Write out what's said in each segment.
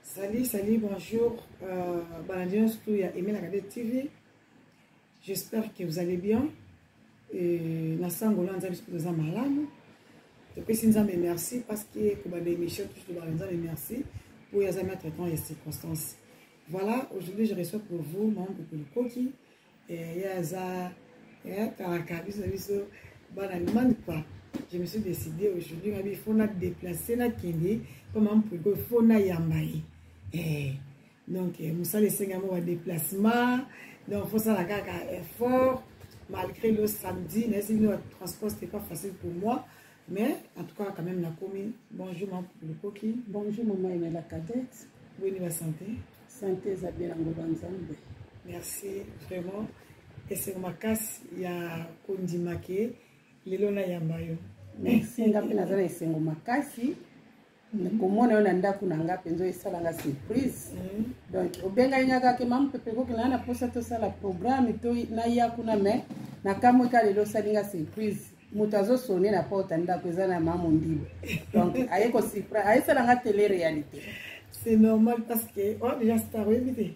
Salut, bonjour. Surtout, il y a Aimé la Cadette TV. J'espère que vous allez bien. Et Nassangola, nous avons malade. Merci parce que pour l'émission, merci pour les traitements et les circonstances. Voilà, aujourd'hui, je reçois pour vous mon couple Koki. Et il y a ça, je me suis décidé aujourd'hui, il faut déplacer la Kendi, comme il faut yambaye. Donc, nous sommes les 5 mois de déplacement, donc il faut ça la effort, malgré le samedi, le transport c'était pas facile pour moi, mais en tout cas, quand même, la commis. Bonjour, mon couple Koki. Bonjour, maman Aimé la Cadette. Oui, la santé. Santé, Zabé Langobanzambe. Merci, vraiment. Et c'est ma casse, il y a Kondimake, Lelona Yambayo. Merci, ngapena zana isengo makasi. Komona ona ndaku na ngape nzo esala nga surprise. Donc obenga nyaka ke mam pepe ko kila na posa to sala programme to na ya kuna me na kamwe ka lelo salinga surprise. Mutazo sonner na porte ndaku ezana mamu ndibo. Donc ayeko surprise, ayesala nga télé réalité. C'est normal parce que oh déjà star évité.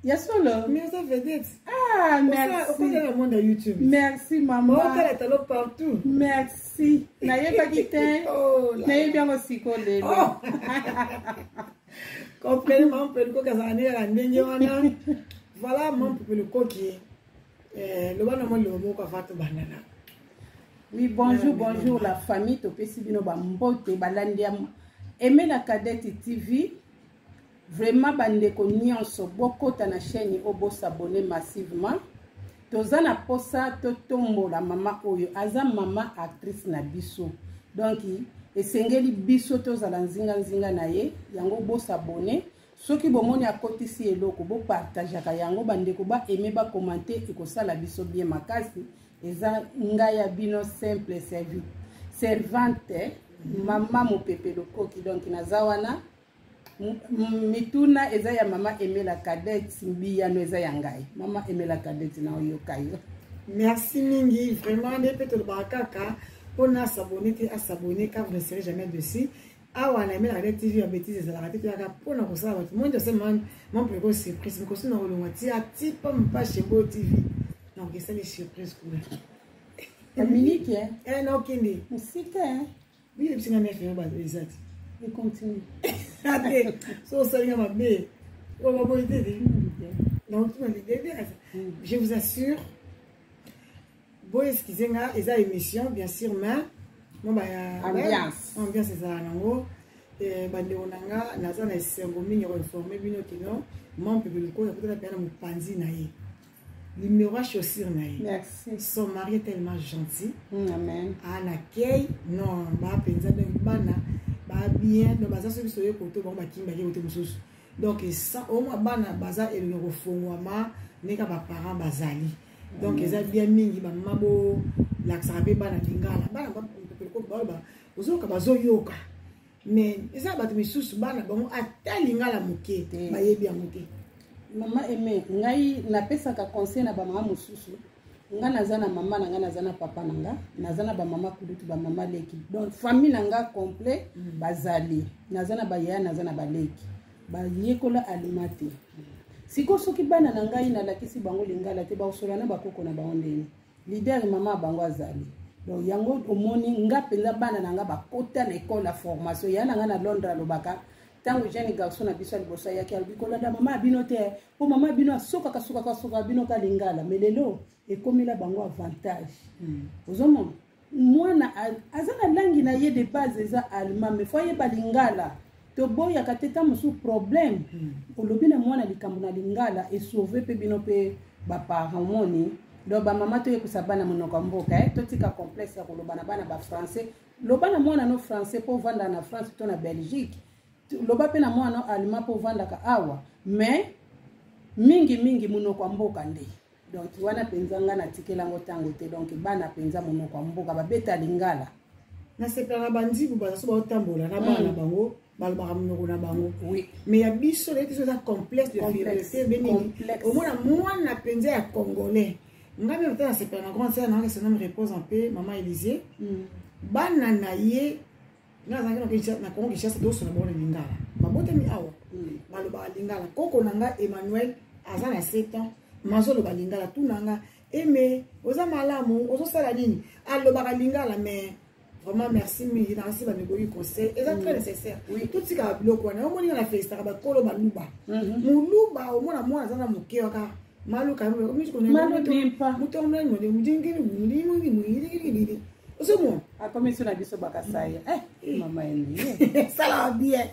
Yasolo. Mais ça vedette. Ah, merci. On peut le monde à YouTube. Merci, maman. On peut le partout. Merci. Naye pas quitté. Oh, naye bien aussi collé. Comprenez, mon peu le cocasané à la voilà, mon peu le coquille. Le bon moment, le mot qu'a fait banana. Oui, bonjour la famille. Topé Sibino Bambote, Balandiam. Aimé la Cadette TV. Vraiment, bandeko nyonso bokota na chaîne obo s'abonner massivement. Tozana posa totombo la mama oyo aza mama actrice na biso. Donc esengeli biso tozala nzinga na ye yango bo s'abonner. Soki bomoni akotisi eloko bo partager ka yango bandeko ba aimer ba commenter ekosala biso bien makasi. Eza ngaya bino simple servante mama mopepe lokoki donc nazawana mituna eza ya mama Aimé la Cadette mbiyano eza ya ngai mama Aimé la Cadette na oyo kayo. Merci mingi vraiment ne peut le bakaka on a s'abonner à s'abonner car vous ne serez jamais dessus. Ah on a Aimé la Cadette TV à bêtise la rater ka pour na ça moi je sais mon plus grosse surprise me kosi na olongati a type pas chez Beau TV. Donc c'est les surprises pour Dominique non kindi musique oui le petit na fait ba exact. Et continue. Donc, je vous assure, bon, excusez-moi, et ça émission, bien sûr, mais ambiance c'est ça, non? Et bandeonanga, naza na sengo mingi reformer bino kino, mon public ko peut-être bien mon panzi naïe. Numéro chaussure naïe. Merci. Son mari est tellement gentil. Amen. À l'accueil, non, ba penza de bana. Bien no baza so soye koto ba kimba ke koto mususu donc ça au moins bana baza et le refongwama neka ba parents bazali donc eza bien mingi ba mabo la sabe bana lingala bana ba ko ba ozoka bazo yoka mais eza ba mususu bana bango ata lingala moke ba yebi amoke mama Aimé ngai na pesa ka conseil na ba mama mususu nga nazana mama na nga nazana papa na nga nazana ba mama kudutu ba mama leki donc famille na nga complet bazali nazana ba yaya nazana ba leki ba yekola alimate siko soki bana na ngai na lakisi bango lingala te ba osola na bakoko na baondeni leader mama bango azali donc yango omoni nga penza bana na nga bakota na école la formation ya na nga na Londres lobaka tango jeune garçon na biso liboso ya ki albikola da mama bino te po mama bino soka bino ka lingala melelo ekomela bango avantage ozomona mwana azana langi na ye de base eza allemand mais foye balingala to boya kateta musu problème olobi na mwana likambo na lingala et sauver pe bino pe ba parents moni do ba mama to yekusabana monoko mboka to tika complexe ya koloba na bana ba français loba na mwana no français po vanda na France to na Belgique loba pe na mwana allemand po vanda ka awa mais mingi monoko mboka nde donc wana penza nga na tikela ngo tango te donc bana penza monoko mboka babeta lingala na sepela bandi bu baso ba tambola na bana bango balba monoko na bango oui mais ya biso les choses complexe de vérité béni au moins na penza ya congolais nga même temps sepela na grande sœur na son nom repose en paix maman Élisée bana na ye nga zangi na Congo Kinshasa to so na bona lingala mabote mi awa maloba lingala koko nanga Emmanuel azana 7 ans mazolo ba lingala tout nanga aimé oza malamu ozo sala nini aloba lingala mais vraiment merci mi na si ba negoyi conseil et ça très nécessaire oui tout tika biloko na omoni na festa ba kolo ba luba muluba omona mwana zana mukeo ka maluka mi ko na mutomna ngode mudingiri mudingiri ozomo akomisi na biso bakasaya mama eni sala bien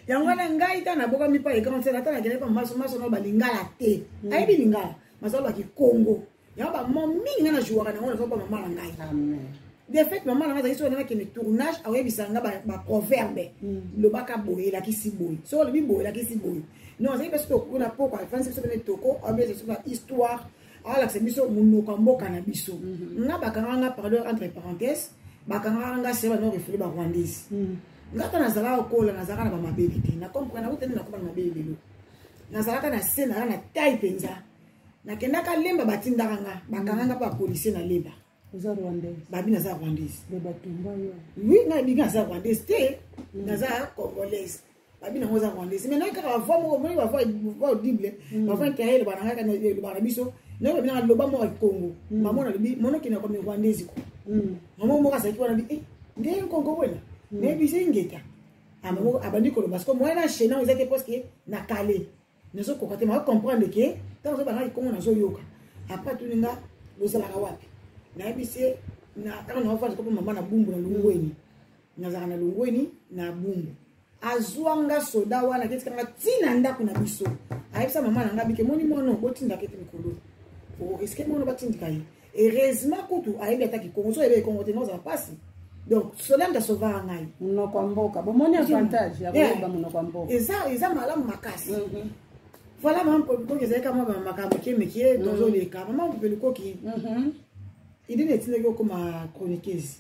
yango na ngai ta na boka mi pa e grand sera ta na gele pa maso no ba lingala te ai bi lingala maso ba ki Congo ya ba mami na jouera na ngona so pa mama na ngai amen de fait maman na ngai so na ki tournage awe bisanga ba proverbe lo baka boye la ki si boye so le bi boye la ki si boye non c'est parce que on a pourquoi France se connaît toko a bien c'est une histoire ala c'est biso munoko mboka na biso nga bakanga pardon entre parenthèses bakanga nga seba no refuli ba rwandese nga kana zala okola na zaka na ba mabeli te na comprendre na utene na kopa na mabeli lelo na zaka na sena na taille penza na kenda ka lemba batindaka nga bakanga pa policier na lemba za rwandese babi na za rwandese de batumba yo oui na biga za rwandese te na za congolaise babi na ngoza rwandese mais na ka va mo mo va audible va va intérêt le bana ka le bana biso na babi na loba mo Congo maman na lobi mono kina ko mi rwandese ko maman mo ka sa ki wana bi ndé Congo wena mais bi ngeta amamo abandi ko parce que moi na chena ils étaient parce que na calé ne so ko ma comprendre que tant que bana Congo na zo yoka après tout ninga bozala ka wapi na bise na kana na fa ko mama na bumbu na lungweni na zaka na lungweni na bumbu azwanga soda wana ketika nga tina ndako na biso ayebisa mama na ngabi ke moni mono botinda kete mikolo o est-ce que mono batindika yi heureusement kutu ayebi ataki Congo so ebe Congo te no za pasi donc cela nda sauva ngai no kwa mboka bo moni avantage ya ba mono kwa mboka eza malamu makasi voilà maman pour que zeka mama makambo ke mekie dozo le ka maman peut le koki il est tine ko ma chroniqueuse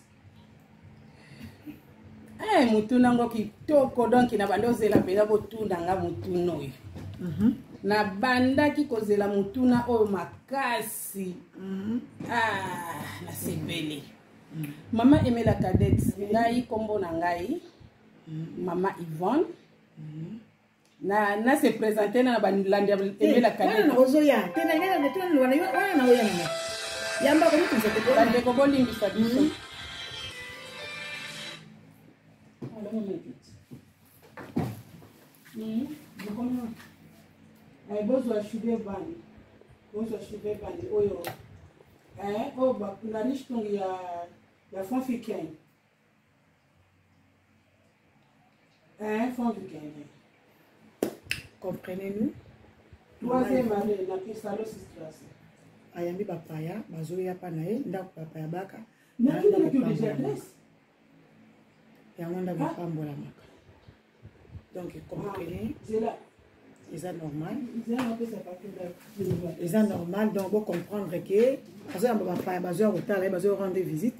mutuna ngo kitoko donc na bandozela pena botunda nga mutuna oyo na bandaki kozela mutuna oyo makasi na sebele mama Emela Cadette ngai kombo na ngai mama Yvonne na se présenter na bandilandi Emela Cadette na ozoya tena ngana mutuna wana wana oya na yamba ko mutuna se bande ko bolingisa biso bozwa shuge bandi oyo oyo bakundani shitungi ya fond africain fond africain comprenez-nous troisième année na kisalo situation ayambi bapaya bazoya pa na ye ndako bapaya baka yango ndako bapambolamaka donc comprenez c'est normal donc vous comprendre que rendre visite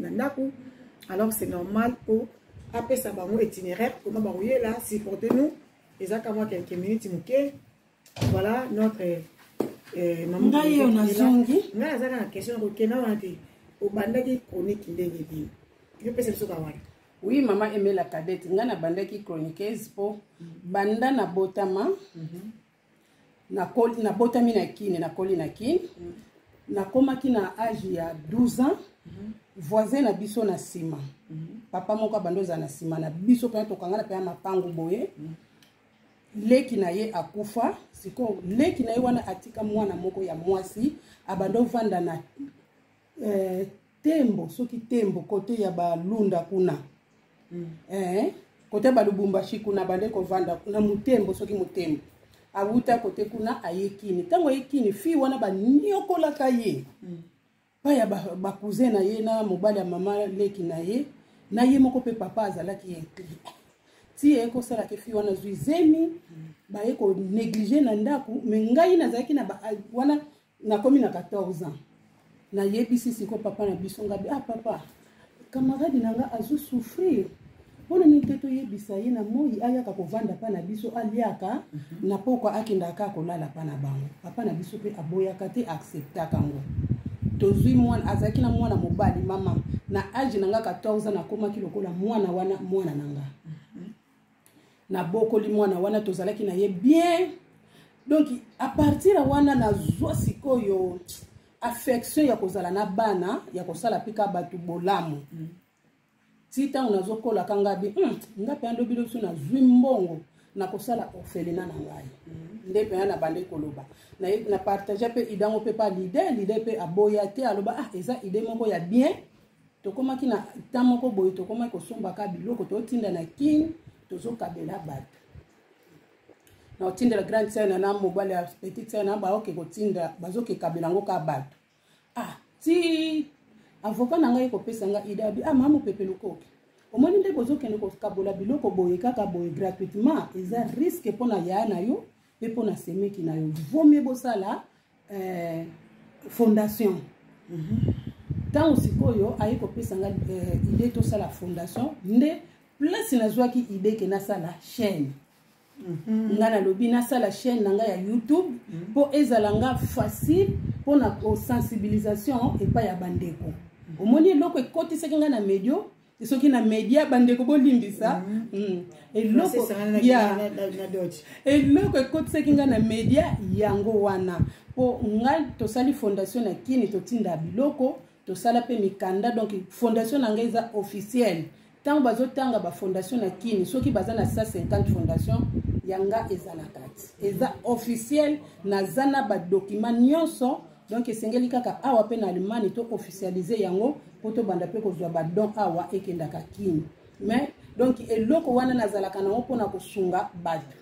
alors c'est normal pour après ça itinéraire comment là supportez-nous et ça comme quelques minutes voilà notre maman question chronique oui maman Emela Cadette ngana bandaki chroniqueuse po banda na botama na botami na kine na koli na kine na komaki na âge ya 12 ans voisin na biso na sima papa moko bandoza na sima na biso pe to kangana pe mapango boye leki na ye akufa siko leki na ye wana atika mwana moko ya mwasi abando vanda na tembo soki tembo kote ya balunda kuna kote balubumbashi kuna bande ko vanda kuna mutembo soki mutembo awuta kote kuna ayekini tango yekini fi wana banyokola kaye paya ba cousin na ye na mobali ya mama leki na ye moko pe papa azalaki ye ti eko sala ke fi wana zui zemi ba eko négliger na ndaku me ngai na zaki na wana na komi na 14 ans na yebisi siko papa na biso ngabi papa camarade nanga azu souffrir bona ni teto yebisa ye na moi ayaka kovanda pa na biso aliaka na poko akindaka kolala pa na bango papa na biso pe aboyaka te accepta kango tozwi mwana azalaki na mwana mobali mama na age nanga 14 na komaki lokola mwana wana mwana nanga na bokoli mwana wana tozalaki na ye bien. Donc à partir wana na zwa sikoyo affection ya kozala na bana ya kosala pika batu bolamu tita unazokola kangabi ngape ando bilo so na zwi mbongo na kosala orphelinat na ngai ndepe na bande koloba na partager pe idango pe pa l'idée pe aboya te aloba eza idée moko ya bien tokomaki na tamoko boye tokomaki kosomba ka biloko totinda na king tozokabela batu na otinda la grande sœur na mobile ya petite sœur na ba oke kotinda bazoke kabelango ka batu ti avocat na ngai ko pesa nga idabi mama pepeluko omoni nde bozokende ko kabola biloko boye kaka boye gratuitement eza risque pona ya na yo pe pona semeki na yo vaut bosala fondation tant sikoyo ayi ko pesa nga idée to sala fondation nde place na zwaki idée ke na sala chaîne ngana lobi na sala chaîne nanga ya YouTube po ezalanga facile pona sensibilisation et pas ya bandeko omoni loko ekoti sekinga na medio soki na media bandeko bolimbisa eloko ya eloko ekoti sekinga na media yango wana po ngai tosali fondation na kini totinda biloko tosala pe mikanda donc fondation nanga eza officielle tant bazotanga ba fondation na kini soki baza na 150 fondation yanga eza na kati eza officiel na zana ba document nyonso donc esengeli kaka awa pe na Allemagne to officialiser yango poto banda pe kozwa ba don awa ekenda ka kini mais donc eloko wana nazalaka na opona kosunga batu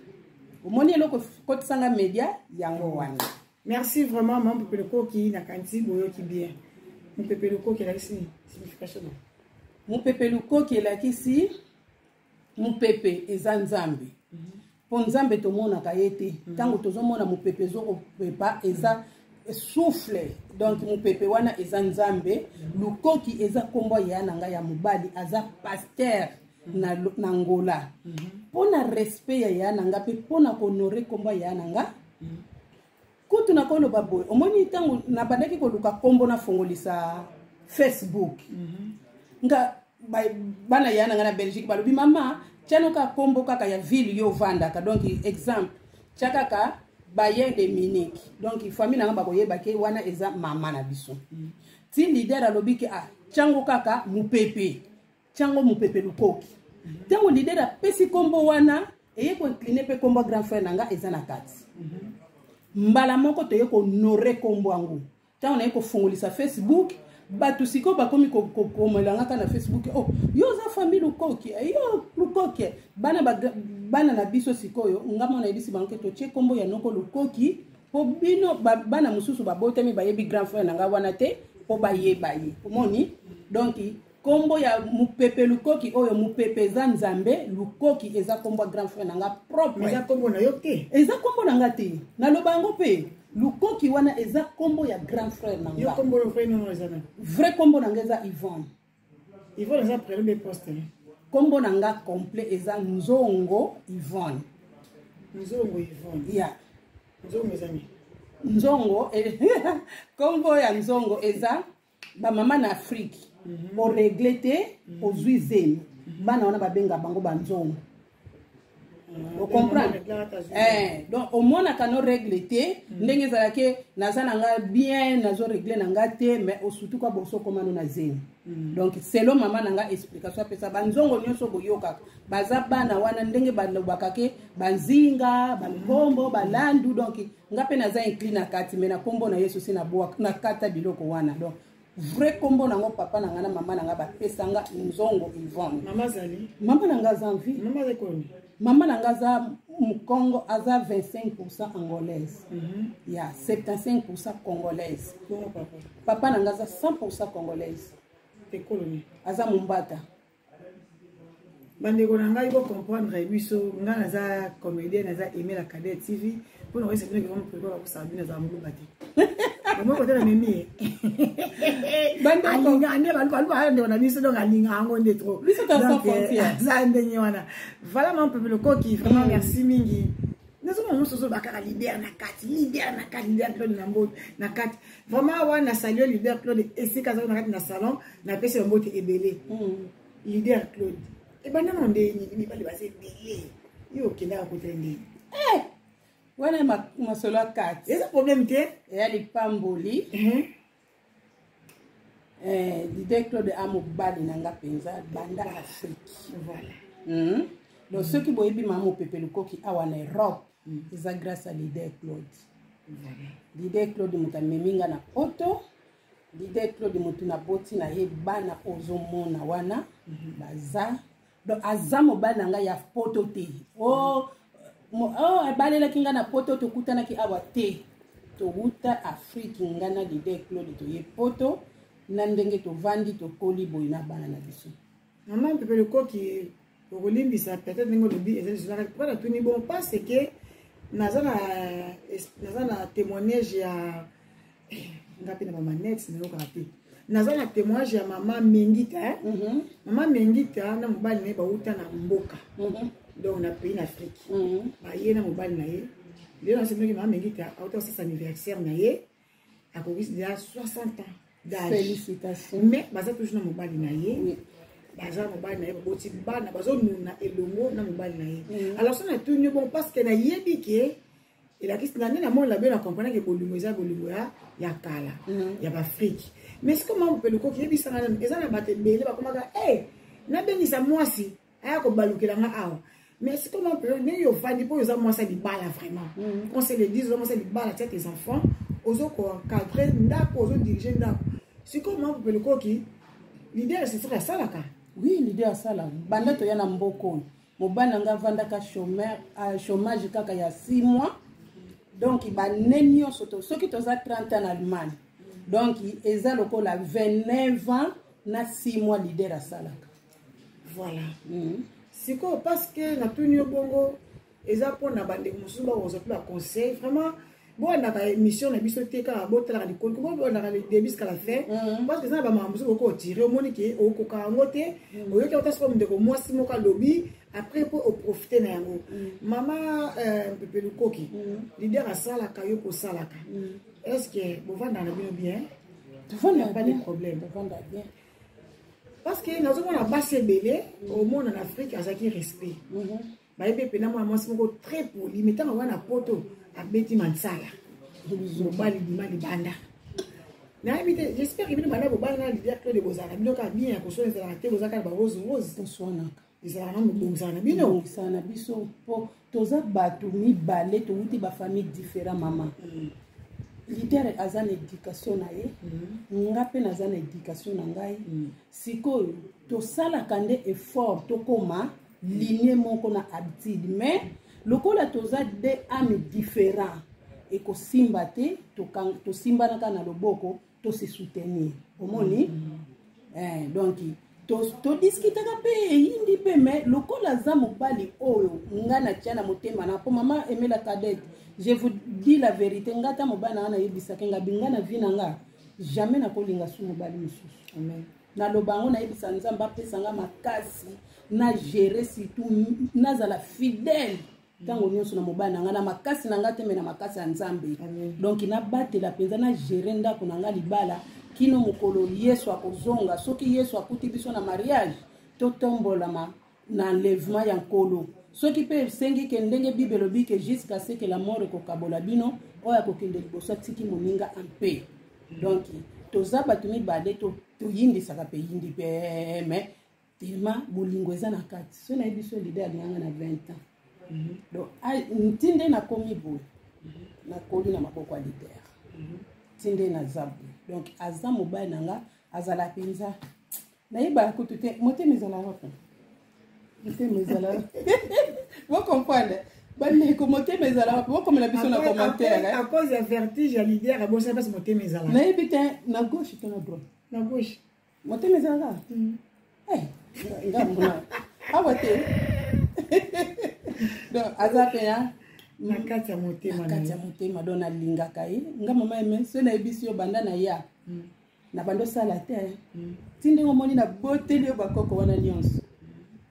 omoni eloko kotisanga media yango wana. Merci vraiment mon pepeloko ki na kanti boyo ki bien mon pepeloko ki la signification mon pepeloko ki la kisi mon pepe eza nzambe po nzambe tomona kayete tango tozomona mon pepe zoko pepa eza souffle donc mon pepe wana eza nzambe lukoki eza kombo ya nanga ya mobali aza pasteur na Angola pona respect ya nanga pe pona honore kombo ya nanga kutu na kolo baboy omoni tango na bandaki ko luka kombo na fongolisa Facebook nga bana ya nanga na Belgique balobi mama tiano ka kombo kaka ya ville yo vandaka donc exemple chakaka Bayern de Munich donc famille na ngaba koyeba ke wana eza mama na biso ti leader alobi ke chango kaka mupepe chango mupepe lukoki tango leader a pesi kombo wana eye ko incliner pe kombo grand frère nanga eza na kati mbala moko to ye ko honore kombo angu tango na ye ko fongolisa Facebook batu siko bakomi komelanga kana Facebook yo za famille lukoki yo lukoki bana na biso sikoyo ngamo na ebisi banke to che kombo ya noko lukoki po bino bana mususu babotemi bayebi grand frère nanga wana te po bayeba ye omoni donc kombo ya mupepe lukoki oyo mupepe za nzambe lukoki eza kombo grand frère nanga propre eza kombo na yo te eza kombo nanga te na lobango pe lukoki wana eza kombo ya grand frère nanga yo kombo le frère non eza na vrai kombo nanga eza Yvonne eza prénom de poste kombo nanga complet eza Nzongo Yvonne ya Nzongo eza Nzongo kombo ya Nzongo eza ba mama na Afrique o reglete o zuizeni bana wana babenga bango banzongo o comprendre donc au moins na no reglete ndenge za ke nazana nga bien nazo régler nanga te mais au surtout kwa boso komano na zeni donc selon mama nanga explication pesa banzongo nyonso boyoka baza bana wana ndenge balobaka ke banzinga balombo balandu donc ngape naza incline na kati mais na kombo na Yesu sina boa na kata biloko wana donc vrai kombo nango papa nanga na mama nanga bapesanga Nzongo Yvonne mama nanga za envie mama nanga za Congo aza 25% angolaise ya 75% congolaise papa nanga za 100% congolaise aza Mumbata bandeko na ngai ko comprendre biso nga naza comédienne naza aimer la Cadet TV pour nous recevoir que vraiment prévoir pour ça bien za muluba te moi côté na mimi bandeko ande balwa ande na biso donc alinga ngo nde trop biso ta sans frontière za ndenye wana voilà mon peuple ko qui vraiment merci mingi nazoma mosusu bakaka leader na kati leader Claude na mbote na kati vraiment wana salio leader Claude esika za na kati na salon na pesa mbote ebele leader Claude e bana monde ni bali base ebele yo kenda ko tende wana masolo kati eza problème te ya lipamboli leader Claude amobali nanga penza banda Afrique voilà donc ceux qui boyebi mama pepelukoki awa na Europe eza grâce à leader Claude leader Claude muta meminga na poto leader Claude mutu na boti na ye bana ozomona wana baza donc aza mobali nanga ya poto te abalela kinga na poto to kutana ki awa te to wuta Afrique ngana leader Claude to ye poto na ndenge to vandi to koli boy na bana na biso mama pepelukoki okolimbisa peut-être ndenge olobi ezali mpona tuni bon parce que naza na témoignage ya ngapi na mama net nayoka te naza na témoignage ya mama Mengita mama Mengita na mobali na ye bauta na mboka donc na pays d'Afrique baye na mobali na ye lelo nasemeki mama Mengita auta osasa anniversaire na ye akokisi déjà 60 ans d'âge. Félicitations. Mais baza toujours na mobali na ye baza mobali na ye boti bana bazo nuna elongo na mobali na ye alors ça na tout bon parce que na yebi ke et la question na mon la bien comprendre que bolingo eza bolingo ya kala ya Afrique mais c'est comment on peut le ko yebi ça na eza na batte belé ba komaka na benisa mwasi aya ko balukela nga awa mais c'est comment on peut ne yo fandi po eza mwasi di bala vraiment on se le dit mwasi di bala tête tes enfants ozo ko cadrer ndako ozo diriger ndako c'est comment on peut le ko ki l'idée c'est ça salaka. Oui, l'idée à ça là. Banda to yana mboko. Mobana nga vanda ka chômage kaka ya 6 mois. Donc il ba nenyo soto. Ceux qui toza 30 ans en Allemagne. Donc eza loko la 29 ans na 6 mois l'idée à ça là. Voilà. C'est quoi parce que na tuni bongo eza pona bande musuba ozo pla conseil vraiment bon on a une émission na biso te ka botala ka dikon ko on a le début jusqu'à la fin parce que ça ba mamuso ko tirer au monique au ko ka ngote au yoka ta so ndeko mwasi moka lobby après pour profiter na yango mama pepelukoki leader a sala ka yo ko sala ka est-ce que bon vanda na bien tu vanda pas de problème vanda bien parce que nous avons la base belé au monde en Afrique azaki respect ba ebe pena mwasi moko très poli metanga wana poto abeti mansala mobali dimali banda na ebite j'espère que bino bana bobala na leader Claude bozala bino ka bien ko so ezala te bozaka ba rose toswana ezala na mbongzana bino sana biso po toza bato mibale to wuti ba famille différent mama leader azana éducation na ye ngape na zana éducation na ngai sikoyo to sala kande effort to koma lignée moko na habitude mais lokola toza de âmes différents et ko simba te to simba na kana loboko to se soutenir omoni donc to discuter ka pe indi pe mais lokola za mobali oyo ngana tiana motema na po mama Emela Kadete je vous dis la vérité ngata mobana na yebisa kenga bingana vina nga jamais na kolinga su mobali mususu amen na lobango na yebisa nzamba pesa nga makasi na gérer surtout nazala fidèle tango nyonso na mobali nanga na makasi nanga te me na makasi ya nzambe donc ina batela penza na gérer ndako nanga libala kino mokolo Yesu akozonga soki Yesu akuti biso na mariage to tombola na enlèvement ya nkolo soki pe sengi ke ndenge bibelo bike jusqu'à ce que la mort ekokabola bino oya kokende liboso tiki moninga en paix donc toza bato mibale to yindisaka pe yindi pe mais tellement bolingo eza na kati so na biso leader alinganga na 20 ans donc ntinde na komi boy na koli na maboko ya leader tinde na zabu donc aza mobile nanga azala penza na yeba kutu te motema ezala wapi motema ezala vous comprenez bane ko motema ezala wapi vous comme la biso na commentaire à cause ya vertige ya leader a bossa pas motema ezala na yebite na gauche to na droite na gauche motema ezala ngambona awate donc azapena na kati ya motema don alingaka ye nga mama eme so na yebisi yo banda na ya na bando sala te tinde ngomoni na boteli yo bakoko wana nyonso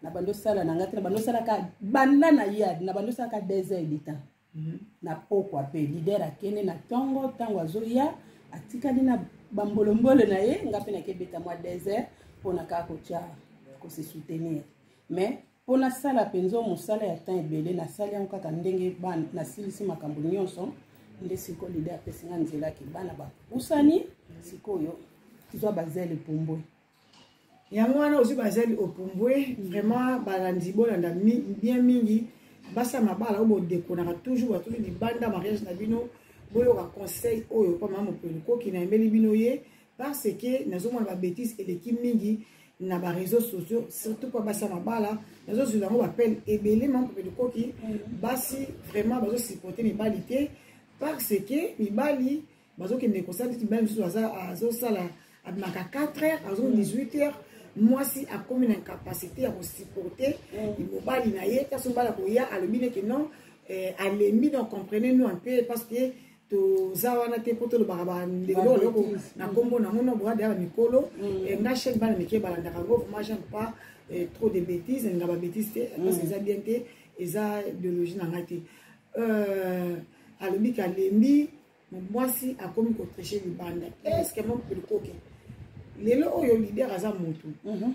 na bando sala na ngati na bando sala ka banda na ya na bando sala ka 2 heures du temps na pokwa pe leader akende na tongo azoya atikali na bambolombolo na ye nga pe nakebeta mwa désert mpona kaka kotia kose soutenir mais mpona sala mpenza mosala ya temps ebele nasali yango kaka ndenge nasilisi makambo nyonso nde siko leader apesinga nzela ke bana bapusani sikoyo tizwa bazele pumbwe yango wana aussi bazali opumbwe vraiment balandi bolanda bien mingi basa mabala obo dekonaka toujours libanda mariage na bino boyoka conseil oyo pa mama mopelo koki na emeli bino ye parce que nazomona ba bêtise eleki mingi na ba réseaux sociaux surtout pa basa mabala nazozula ngo bapel ebele mama mopelo koki basi vraiment bazo supporter mibali te parce que mibali bazokende kosala mibali mosusu azosala abimaka 4 heures azo 18 heures moi si a comme une incapacité à supporter il mobali na ye kasi mbala koya alobine que non alembi donc comprenez-nous un peu parce que to zawana te poto lo baraba ndelo loko na kombo na ngono bwa da mikolo na chaque bana mike balanda kango moi j'aime pas trop de bêtises nga ba bêtises te parce que ça bien te eza biologie na ngati alobi ka lembi moi si a comme ko tricher libanda est-ce que mon peut le coquer lelo oyo leader aza moto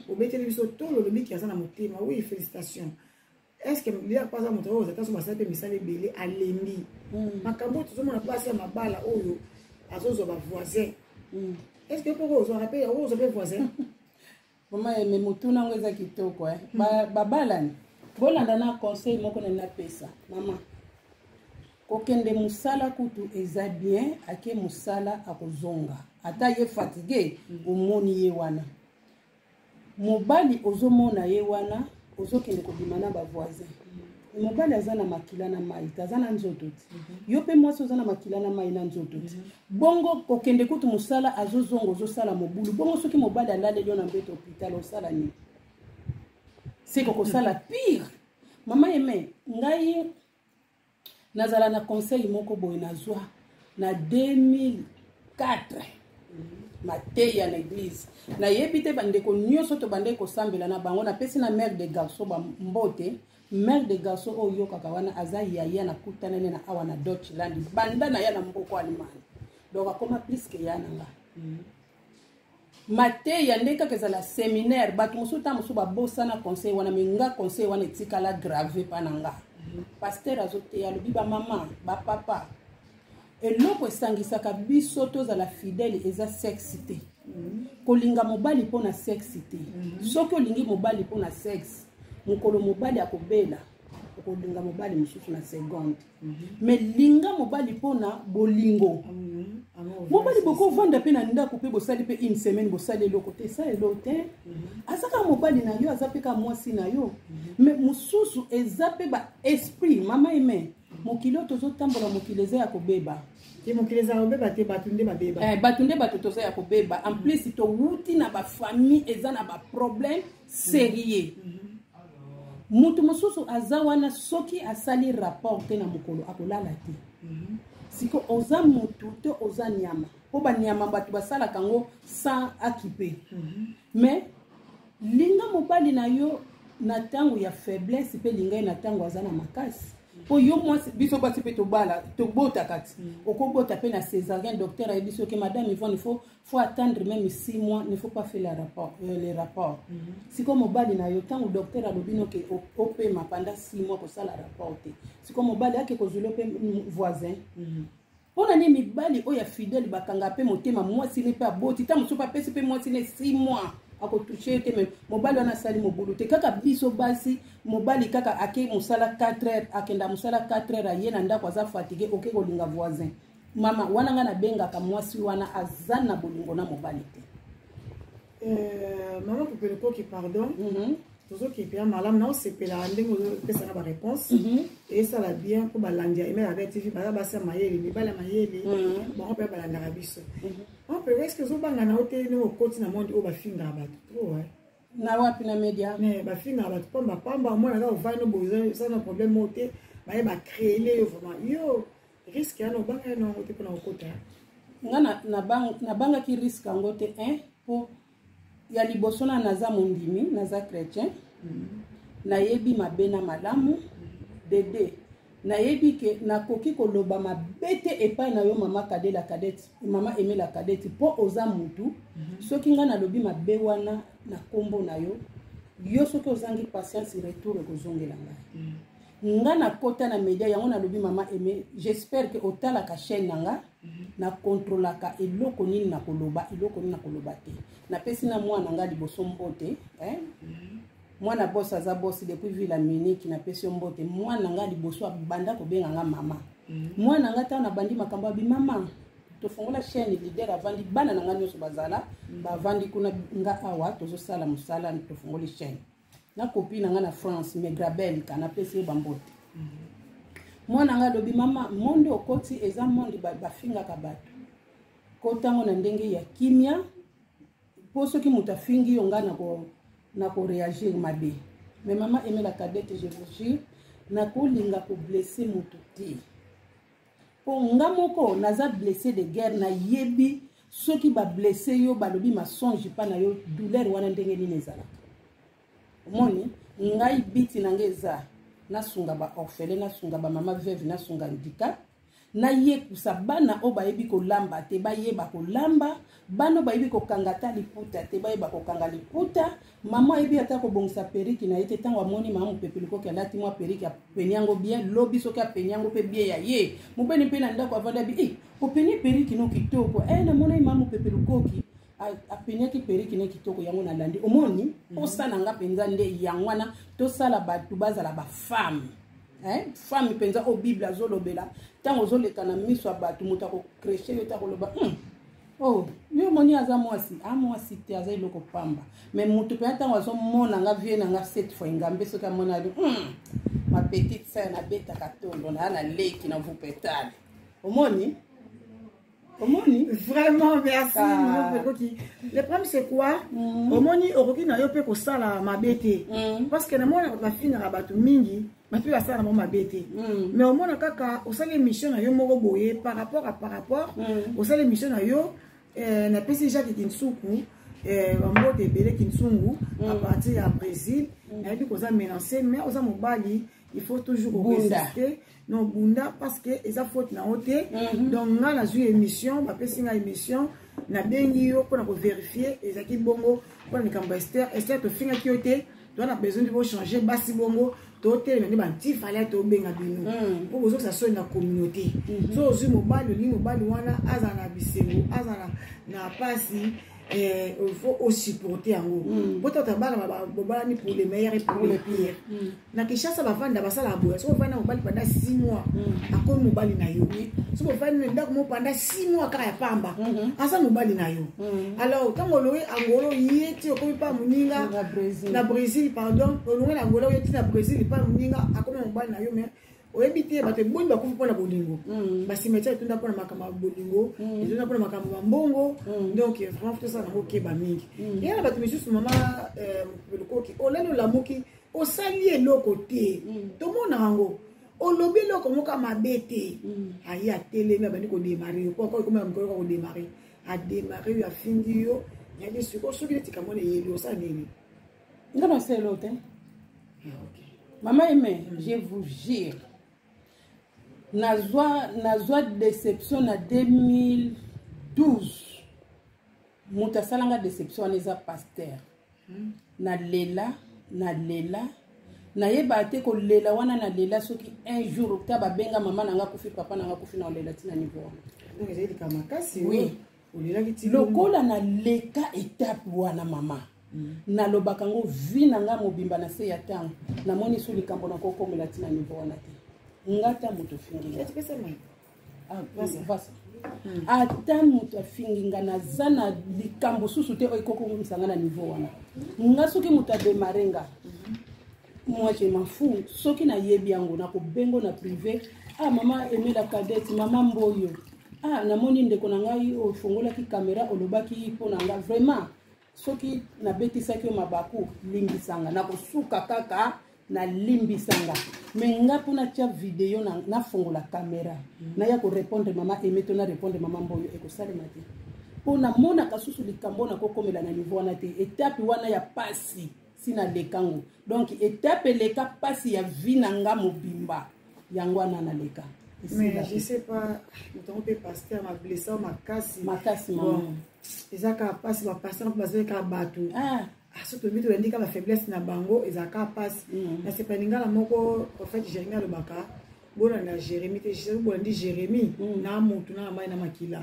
obeteli biso tolo lobi ki aza na motema oui félicitations est-ce que leader pas aza moto oyo zata so basala pe misala ebele alembi makambo tozomona place ya mabala oyo azozwa bavoisin est-ce que poko ozwa rape ya ozwa pe voisin mama eme motu nango eza kitoko babalani bolanda na conseil moko na napesa mama kokende musala kutu eza bien ake musala akozonga ata ye fatigué omoni ye wana mobali ozomona ye wana ozokende kobima na bavoisin mobali aza na makila na mai aza na nzoto ti yo mpe mwasi oza na makila na mai na nzoto ti bongo kokende kutu musala azozonga ozosala mobulu bongo soki mobali alaleli yo na mbeto hôpital osala nini siko kosala pire mama eme ngai nazala na conseil moko boye nazwa na 2004 mateya na église nayebi te bandeko nyonso to bande kosambela na bango napesi na mère de garçon mbote mère de garçon oyo kaka wana aza yaya na kutanene na awa na Deutschland banda na ya na mboko Allemagne donc akoma plus que ya nanga mateya ndeka kezala séminaire batu mosuta mosu babosana conseil wana menga conseil wana etikala grave pananga pasteur azoteya lobi ba mama ba papa eloko esangisaka biso tozala fidèle eza sexe te kolinga mobali mpona sexe te soki olingi mobali mpona sexe mokolo mobali akobela okolinga mobali mosusu na seconde mais linga mobali mpona bolingo mobali bokovanda mpe na ndako mpe bosali mpe une semaine bosali eloko te esa elo te azaka mobali na yo aza mpe ka mwasi na yo mais mosusu eza mpe baesprit mama eme mokili oyo tozotambola mokili eza ya kobeba mokili eza kobeba te bato nde babeba bato nde bato toza ya kobeba en plus towuti na bafamille eza na baproblème sérieux mutu mosusu aza wana soki asali rapport te na mokolo akolala te siko oza mutu te oza nyama po banyama bato basalaka yango sans akipe mais linga mobali na yo na ntango ya faiblesse mpe linga ye na ntango aza na makasi po yo mwasi biso basi mpe tobala tobotaka ti okobota mpe na césarien docteur ayebi soki madame Yvonne faut attendre même 6 mois ne faut pas faire les rapports siko mobali na yo ntango docteur alobi noke opema pendant 6 mois kosala rapport te siko mobali ake kozwela mpe voisin mpona nini mibali oyo ya fidèle bakanga mpe motema mwasi ne mpe aboti ntango mosusu apesi mpe mwasi ne 6 mois akotouche te me mobali wana asali mobulu te kaka biso basi mobali kaka ake mosala 4 heures akenda mosala 4 heures aye na ndako aza fatigué oke kolinga voisin mama wana nga nabengaka mwasi wana aza na bolingo na mobali te mama popele koki pardon tozokipia malamu na osepela ndenge ozopesaka baréponse esala bien mpo balandi ya emela ya tv baza basa mayele mibali ya mayele bango mpe balandaka biso mpe eske ozobanga na yo te ndenge okoti na monde oyo bafingaka bato tro na wapi na media bafingaka bato pamba omona kaka ovandi boye eza na problème oyo te baye bacréele yo vraiment yo risque yana obanga yana yango te mpona kokota nga nabangaki risque yango te po ya liboso na naza mondimi naza chrétien nayebi mabe na malamu dede nayebi ke nakoki koloba mabe te epai na yo mama Kade la cadette mama Aimé la cadette mpo oza mutu soki nga nalobi mabe wana na kombo na yo yo soki ozangi patience retour ekozongela ngai nga nakota na media yango nalobi mama Aimé j'espère que otalaka chaîne nanga na controlaka eloko nini na koloba eloko nini na koloba te napesi na mwana nga liboso mbote mwana boss aza boss depuis Villa Munich napesi mbote mwana nga liboso abanda kobenga nga mama mwana nga ta na bandi makambo abi mama tofongola chaîne leader avandi bana na nga nyonso bazala bavandi kuna nga awa tozosala musala tofongoli chaîne na copine nga na France mais Grabel kana pesi bambote mwana nga lobi mama monde okoti eza monde bafinga ka bato kotango na ndenge ya kimia po soki mutafingi yo nga na ko réagir mabe mais mama Aimé la cadette je vous jure na ko linga ko blesser mutu te po nga moko naza blessé de guerre na yebi soki ba blessé yo balobi masonge pa na yo douleur wana ndenge nini ezala moni ngai biti na ngeza nasunga ba orphelin nasunga ba mama veuve nasunga handicap na yekusa bana o bayebi kolamba te bayeba kolamba bano bayebi kokangata liputa te bayeba kokanga liputa mama ayebi ata kobongisa periki na yete tango amoni mama mopepeliko ke alati mwa periki apeni yango bien lobi soki apeni yango mpe bien ya ye mopeni mpe na ndako avanda bi openi periki no kitoko namona mama mopepelikoki apeniaki periki ne kitoko yango na landi omoni osala nga penza nde yango wana tosala batu bazala ba femme femme penza o bible azolobela tango ozoleka na miso ya bato moto akokreshe yo takoloba yo moni aza mwasi te aza eloko pamba mais moto mpe ntango azomona nga vie na nga 7 fois ngambe soki amona ali ma petite sœur nabetaka tolo na na leki na vupetale omoni Vraiment, merci. Le problème, c'est quoi? Au moins, on na yo pe ko sala mabete. Parce que na mona ba finira batu mingi, ba tu la sala ma mabete. Mais au moins kaka, o sala émission na yo moko boye par rapport, o sala émission na yo na pesi Jacques Kinsuku, mbo de Bele Kinsungu à partir ya Brésil, na bi ko za menacer, mais o za mobali, il faut toujours résister. Non bunda parce que eza faute na ote donc nga na zu émission ba pesi nga émission na bengi yo pour na vérifier ezaki bongo pour na kamba Esther to finga ki ote to na besoin de changer basi bongo to te na ba ti fallait to benga bino pour que ça soit na communauté so zu mobali ni mobali wana azana bisengo azana na pasi il faut aussi supporter en haut. Pour les meilleurs et pour les pires. Na Kinshasa bavanda basala boya. So bavanda mobali pendant 6 mois. Akoni mobali na yo. So bavanda ndako mo pendant 6 mois kaka ya pamba. Asa mobali na yo. Alors quand on loue angolo yeti okomi pa muninga na Brésil pardon. On loue angolo yeti na Brésil pa muninga akomi mobali na yo mais oebite bato eboni bakufi mpona bolingo basimetiare etunda mpona makambo ya bolingo etunda mpona makambo ya mbongo donc vraiment tosala yango okeba mingi eya na bato misusu mama pelukoki olali olamuki osali eloko te tomona yango olobi eloko moko mabe te aye atelemi abandi kodemare yo kokomela mikolo ka kodemare ademare yo afingi yo yadi siko soki netika mona eyeli osala nini nga naselo te Maman Aimé, je vous jure, nazwa déception na 2012. Muta salanga déception aneza pasteur. Na lela. Na yeba te ko lela wana na lela soki un jour ta ba benga maman nanga kufi papa nanga kufi na lela tina niveau. Donc j'ai dit kamakasi. Oui. Lokola na leka étape wana maman. Na lobaka ngo vi nanga mobimba na se ya tango na moni su likambo na kokomela tina niveau wana te ngata moto fingi vasa ata moto afingi nga na zana likambo susu te ekokomisa nga na niveau wana nga soki moto ademarenga moi je m'en fous soki na yebi yango na kobengo na privé mama Aimé la cadette mama mboyo na moni ndeko na ngai ofongolaki kamera olobaki po na nga vraiment soki na betisaki yo mabaku limbisanga na kosuka kaka na limbisanga mais nga pona tia vidéo na fongola kamera na ya ko répondre mama Aimé to na répondre mama mboyo ekosalema te pona mona kasusu likambo na kokomela na niveau wana te étape wana ya pasi sina lekango donc étape leka pasi ya vie na nga mobimba yango wana naleka. Mais je sais pas, on peut passer ma blessure, ma casse. Ma casse, bon. Et ça, quand passe, ma passer, parce que quand bateau. Surtout, tu as dit que ma faiblesse na bango, et ça, quand passe. Mais c'est pas une gare, moko, en fait, Jérémie le baka. Bon, on a Jérémie, on dit Jérémie, na moutou, na maï, na makila.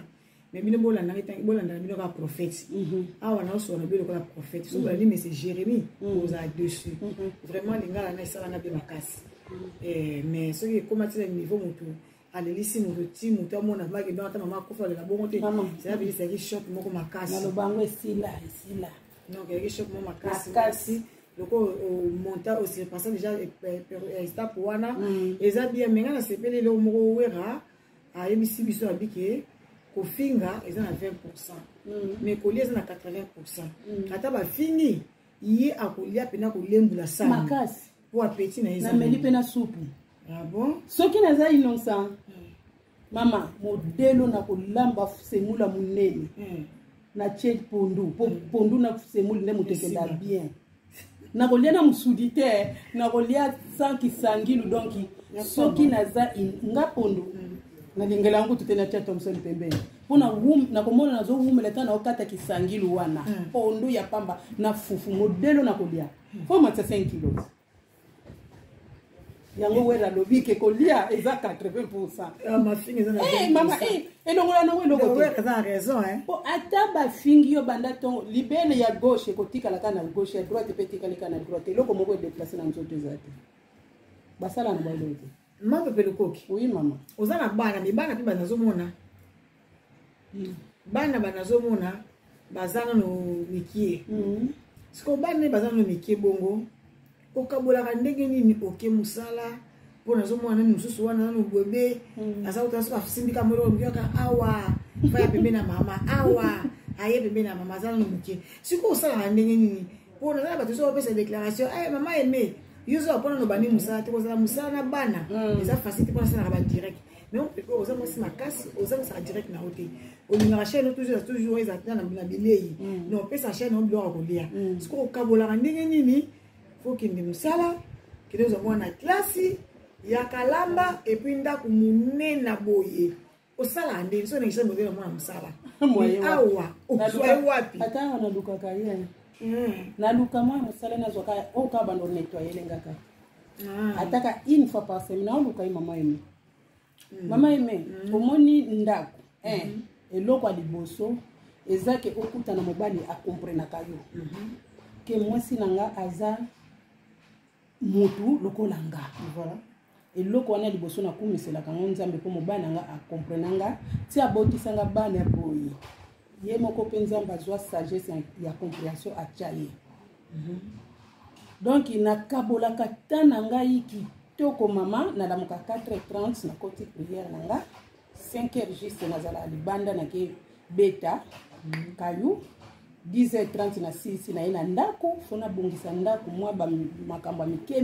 Mais bien, bon, on a un prophète. Ah, on a aussi un prophète. On a dit, mais c'est Jérémie, on a dessus. Vraiment, les gars, on a ça, on a bien ma casse. Mais ce qui est comme à ce niveau, allez ici mon petit mon mon a vague dans ta maman kofa de la bonté c'est là c'est qui choc mon ma casse na le bango ici là donc il choc mon ma casse donc au monta aussi passé déjà étape wana et ça bien mais na sepele le mo wera a ebisi biso abike ko finga ils ont 20% mais ko lieza na 80% ata ba fini yi akolia pena ko lembula sana ma casse pour appétit na na meli pena soupe. Ah bon? Soki naza innocent. Mama, modelo na kolamba semula munene. Na tche pondu, pondu na semula ne mutekela bien. Na kolia na musudite, na kolia sanki sangilu donki. Soki naza nga pondu. Na lingela yangu tutena cha Thomson pembeni. Pona na komona nazo umela na okata kisangilu wana. Pondu ya pamba na fufu modelo na kolia. Faut matsa 5 kilos. Yango wera lobi ke kolia eza 80%. Ma fille eza na. Mama elongola na welo ko. Wera eza raison Po ata ba fingi yo banda ton libele ya gauche kotika la kana gauche ya droite petika la kana droite loko moko déplacer na nzoto ezate. Basala na balo ete. Mama pe lokoki. Oui mama. Oza na bana mi bana pe banazo mona. Bana banazo mona bazana no mikie. Siko bana bazana no mikie bongo. Okabola ndenge nini oke musala pona zo mwana mususu wana no bebe asa utaso afisindika moro ngyoka awa faya pembe na mama awa aye pembe na mama zana no muke siko osala ndenge nini pona na bato so pesa déclaration mama aimé yuzo pona no bani musala te kozala musala na bana eza facile pona sana ba direct mais on peut oza mosi makasi oza ça direct na hotel olinga chaîne toujours ezatana na bilei non pesa chaîne on doit kolia siko okabola ndenge nini kende musala kende zo mwana klasi ya kalamba et puis ndaku munena boye osala ndeni so na ngisha modelo mwana musala awa oswa wapi ata na luka kaya na luka mwana musala na zoka o ka bando nettoyer lengaka ataka une fois par semaine na luka mama aimé omoni ndaku eloko liboso ezake okuta na mobali a comprendre kayo ke mwasi nanga aza mutu lokolanga voilà eloko wana liboso na kumisela kango nzambe po mobana nga a comprenanga ti abotisanga bana boye ye moko pe nzambe azwa sagesse ya compréhension achaye donc nakabolaka tana ngai kitoko mama nalamuka 4h30 na koti prière nanga 5h juste nazala libanda na ke beta kayu 10h30 na 6 na ina ndako fona bongisa ndako mwa ba makamba mike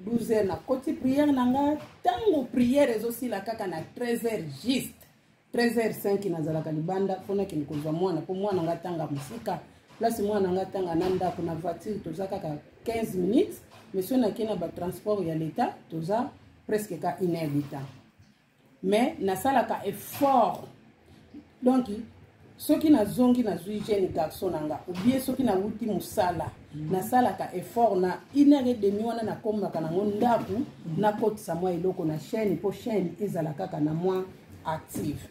12h na koti prière nanga tango prière ezosi la kaka na 13h juste 13h05 nazala kalibanda fona ke nikozwa mwana po mwana nga tanga musika place mwana nga tanga na ndako na voiture toza kaka 15 minutes mais so na kina ba transport ya l'état toza presque ka 1 heure de temps mais na sala ka effort donc soki na zongi na zui jeune garçon nanga ou bien soki na wuti musala na sala ka effort na 1 heure et demie wana na komaka na ndaku na kotisa mwa eloko na chaîne po chaîne ezala kaka na mwa active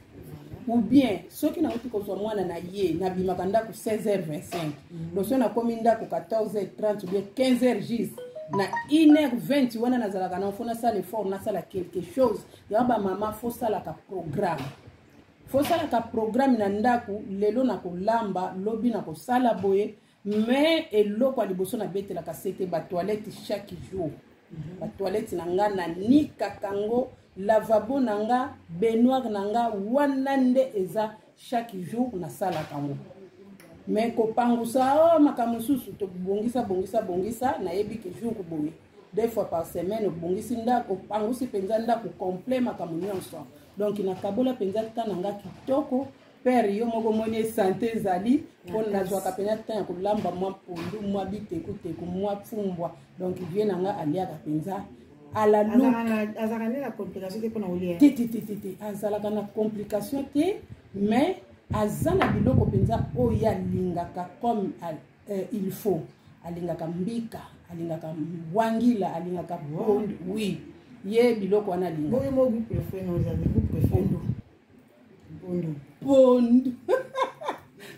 ou bien soki na wuti kozwa mwana na ye na bimaka ndaku 16h25 loso na komi ndaku 14h30 ou bien 15h juste na 1h20 wana nazalaka na fona sala effort na sala quelque chose ya ba mama faut sala ka programme faut sala ka programme na ndaku lelo na kolamba lobi na kosala boye mais eloko liboso na betela ka sete ba toilette chaque jour ba toilette nanga na nika kango lavabo nanga baignoire nanga wana nde eza chaque jour na sala kango mais ko pangusa makamususu to bongisa na yebi ke jour ko boye 2 fois par semaine bongisi ndako pangusi penza ndako complet makamunionso donc na kabola penza tananga kitoko père yo moko moni santé zali pon na zwa kapena tanya kulamba mwa pundu mwa biteku teku mwa fumbwa donc vie nanga alia kapenza à la loupe azalaka complication te mpona kolia te azalaka na complication te mais aza na biloko mpenza oyo alingaka comme il faut alingaka mbika alingaka wangila alingaka pondu oui ye biloko wana alingaka pondu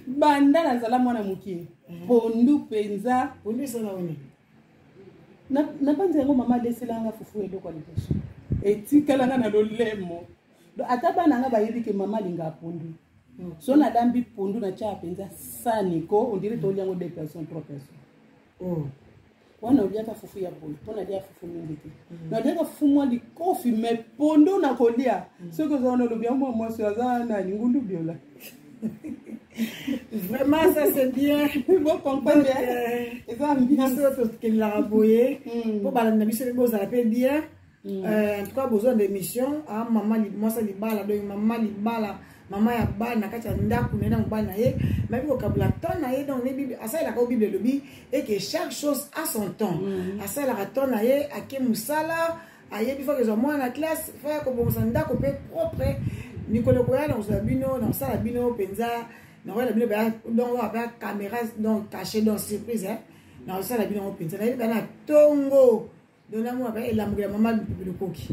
banda nazala mwana mokie pondu mpenza pondu esala wana na banza yango mama adeselanga fufu eloko ya liboso etikalanga na lolemo ata bana nga bayebi ke mama alingaka pondu so nalambi pondu na tia mpenza saniko on dirait toliango 2 personnes 3 personnes wana oliaka fufu ya boye mpo nalia fufu mingi te naliaka fufu mwa likofi me pondu na kolia soki oza wana olobi yango mwasi aza na lingundu biola vraiment ça c'est bien bon comprendre eza bien so tokelelaka boye mpo balandi na biso bozala mpe bien en tout cas besoin d'émission mama mwasi libala donc mama libala mama ya bana na kati ya ndako na ye na mobali na ye mayebi kokabula ton na ye donc ne bible asalelaka o bible elobi eke chaque chose a son temps asalelaka ton na ye ake mosala ayebi fo kezwa mwana na classe fo ya kobongisa ndako mpe propre mikolo koya na kosala bino na kosala bino mpenza na koyela bino donc apea caméra donc caché donc surprise na kosala bino yango mpenza nayebi kana ntongo donc namu apea elamukela mama lukoki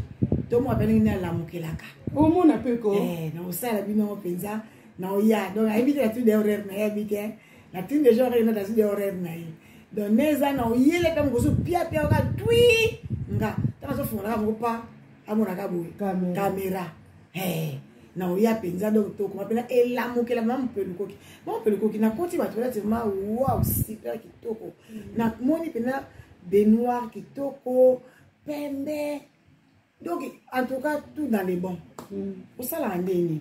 to mo apea ndenge alamukelaka omona mpe ko na kosala bino yango mpenza na oya donc ayebi te na tune de horaire na ye ayebi te na tune de genre na tune de horaire na ye donc neza na oyele kaka mokoso piapia oka twi nga ntango azofungolaka moko pa amonaka boye caméra na oya mpenza donc tokoma mpena elamukela mama mopelukoki mama mopelukoki nakoti bato relativement wow super kitoko namoni mpena baignoire kitoko pembe donc en tout cas tout dans les bons osalaka ndeni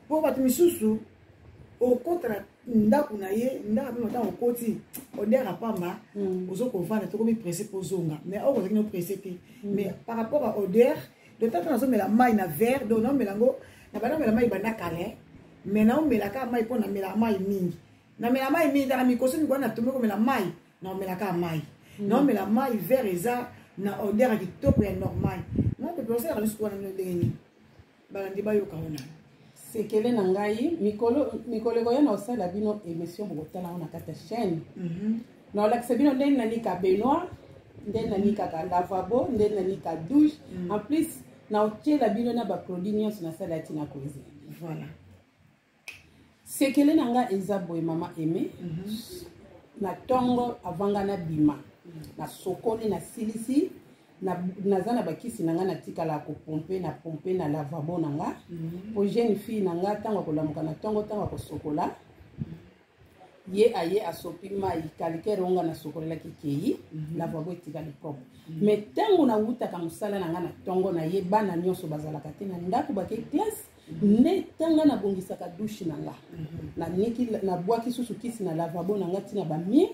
mpo bato misusu okotala ndako na ye ndako mpe matango okoti odera pamba ozokovanda tokomi presse mpo ozonga mais oyo kozaki no presse te mais par rapport à odeur de temps nazomela mai na verre donc naomela yango na banda omela mai banda kale mais naomelaka mai mpo namela mai mingi namela mai mingi tala mikoso mikwana natombe komela mai naomelaka mai naomela mai verre eza na odeur ya kitoko ya normal mopepe osalaka misusu wana ndenge nini balandi bayoka wana sekele na ngai mikolo ekoya na osala bino émission bokotala ngo na kati ya chaîne na olakisa bino ndenge nanika baignoire ndenge nanikaka lavabo ndenge nanika douche en plus na otiela bino na baproduit nyonso nasala ya ntina cuisine voilà sekele na ngai eza boye mama aimé na ntongo avanga na bima na sokoli na silisi naza na bakisi na nga natikala kopompe na lavabo na nga po jeune fille na nga ntango akolamuka na ntongo ntango akosokola ye aye asopi mai kalikere onga nasokolelaki kei lavabo etikali propre mais ntango nawutaka mosala na nga na ntongo na ye bana nyonso bazalaka te na ndako bake classe nde ntanga nabongisaka dushe na nga nabwaki susu kisi na lavabo na nga ntina bamie